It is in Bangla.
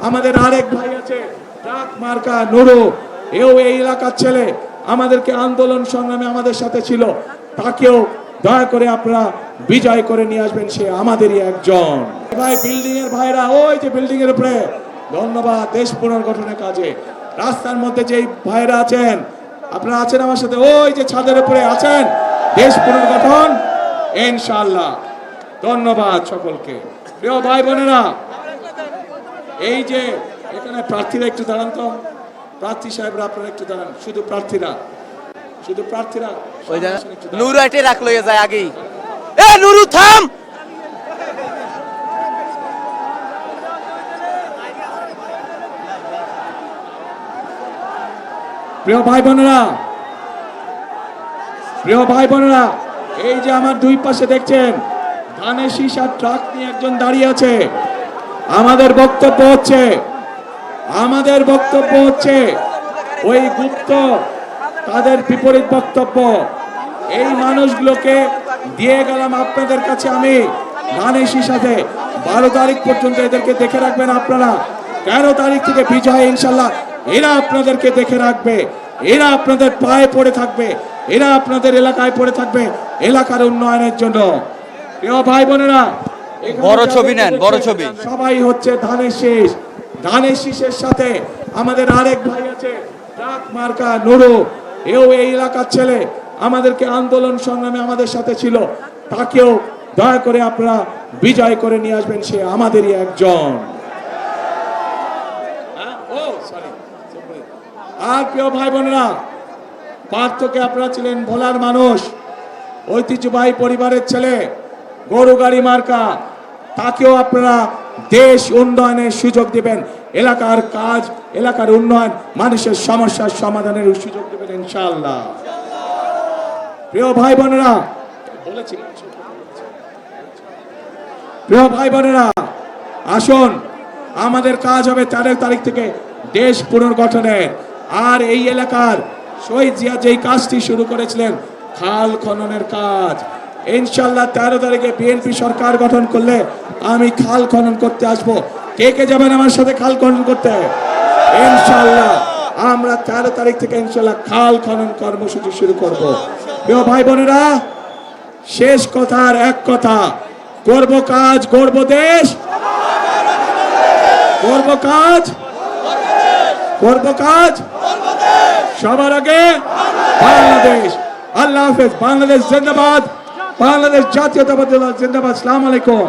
আমাদের আরেক ভাই আছে ট্রাক মার্কা নুরু, এও এই এলাকার ছেলে, আমাদেরকে আন্দোলন সংগ্রামে আমাদের সাথে ছিল, তাকেও দয়া করে আপনারা বিজয় করে নিয়ে আসবেন, সে আমাদেরই একজন ভাই। বিল্ডিং এর ভাইরা, ওই যে বিল্ডিং এর উপরে, ধন্যবাদ দেশ পুনর্গঠনের কাজে। রাস্তার মধ্যে যেই ভাইরা আছেন, আপনারা আছেন আমার সাথে, ওই যে ছাদের উপরে আছেন, দেশ পুনর্গঠন ইনশাআল্লাহ। ধন্যবাদ সকলকে। প্রিয় ভাই বোনেরা, এই যে এখানে প্রার্থীরা একটু দাঁড়ান তো, প্রার্থী সাহেবরা আপনারা একটু দাঁড়ান, শুধু প্রার্থীরা, শুধু প্রার্থীরা। নুরু এটে রাখলো যায় আগেই, এ নুরু থাম। প্রিয় ভাই বোনেরা, প্রিয় ভাই বোনেরা, এই যে আমার দুই পাশে দেখছেন ধানের শীষ আর ট্রাক নিয়ে একজন দাঁড়িয়ে আছে। আমাদের বক্তব্য হচ্ছে ওই গুপ্ত তাদের বিপরীত বক্তব্য। এই মানুষগুলোকে দিয়ে গেলাম আপনাদের কাছে আমি ধানের শীষ সাথে। 12 তারিখ পর্যন্ত এদেরকে দেখে রাখবেন আপনারা। 13 তারিখ থেকে বিজয় ইনশাল্লাহ এরা আপনাদেরকে দেখে রাখবে, এরা আপনাদের পায়ে পড়ে থাকবে, এরা আপনাদের এলাকায় পড়ে থাকবে এলাকার উন্নয়নের জন্য। প্রিয় ভাই বোনেরা, বড় ছবি নেন, বড় ছবি। সবাই হচ্ছে ধানের শীষ। ধানের শীষের সাথে আমাদের আরেক ভাই আছে ট্রাক মার্কা নুরু, এও এই এলাকার ছেলে, আমাদেরকে আন্দোলন সংগ্রামে আমাদের সাথে ছিল, তাকেও দয়া করে আপনারা বিজয় করে নিয়ে আসবেন, সে আমাদেরই একজন। আর প্রিয় ভাই বোনেরা, পার্থকে আপনারা ছিলেন ভোলার মানুষ, ঐতিহ্যবাহী পরিবারের ছেলে, গরু গাড়ি মার্কা, তাকেও আপনারা দেশ উন্নয়নের সুযোগ দিবেন, এলাকার কাজ, এলাকার উন্নয়ন, মানুষের সমস্যার সমাধানের সুযোগ দিবেন ইনশাআল্লাহ। প্রিয় ভাই বোনেরা, প্রিয় ভাই বোনেরা, আসুন, আমাদের কাজ হবে 13 তারিখ থেকে দেশ পুনর্গঠনের। আর এই এলাকার শহীদ জিয়া যেই কাজটি শুরু করেছিলেন, খাল খননের কাজ, ইনশাল্লাহ 13 তারিখে বিএনপি সরকার গঠন করলে আমি খাল খনন করতে আসব। কে কে যাবেন আমার সাথে খাল খনন করতে? ইনশাল্লাহ আমরা 13 তারিখ থেকে ইনশাল্লাহ খাল খনন কর্মসূচি শুরু করব। প্রিয় ভাই বোনেরা, শেষ কথার এক কথা, করব কাজ, গড়ব দেশ, করব কাজ, করব কাজ, সবার আগে বাংলাদেশ। আল্লাহ হাফেজ। বাংলাদেশ জিন্দাবাদ, বাংলাদেশ জাতীয়তাবাদী দল জিন্দাবাদ। আসসালামু আলাইকুম।